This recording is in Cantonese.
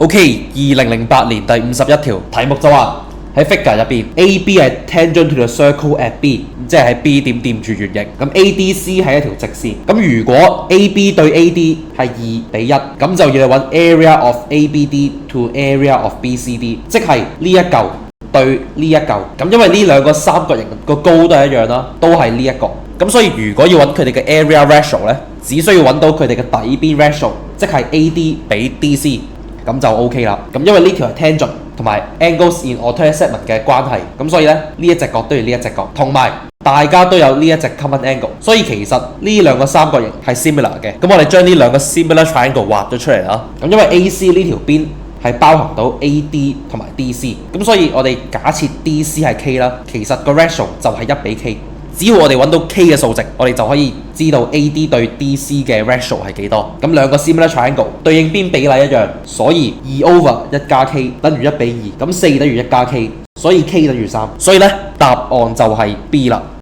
OK，2008年第51條題目就話喺 figure 入邊 ，AB 係 tangent to the circle at B， 即係喺 B 點掂住圓形。咁 ADC 係一條直線。咁如果 AB 對 AD 係2:1，咁就要你揾 area of ABD to area of BCD， 即係呢一嚿對呢一嚿。咁因為呢兩個三角形個高都係一樣啦，都係呢一個。咁所以如果要揾佢哋嘅 area ratio 咧，只需要揾到佢哋嘅底邊 ratio， 即係 AD 比 DC， 咁就 OK 啦。咁因為呢條係 tangent 同埋 angles in alternate segment 嘅關係，咁所以咧呢一隻角都要呢一隻角，同埋大家都有呢一隻 common angle， 所以其實呢兩個三角形係 similar 嘅。咁我哋將呢兩個 similar triangle 畫咗出嚟啦。咁因為 AC 呢條邊係包含到 AD 同埋 DC， 咁所以我哋假設 DC 係 K 啦，其實個 ratio 就係1:K。只要我哋揾到 K 嘅數值，我哋就可以知道 AD 對 DC 嘅 ratio 係幾多。咁兩個 similar triangle 對應邊比例一樣，所以2/1加 K 等於1:2，咁4等於1加 K， 所以 K 等於3。所以咧答案就係 B 啦。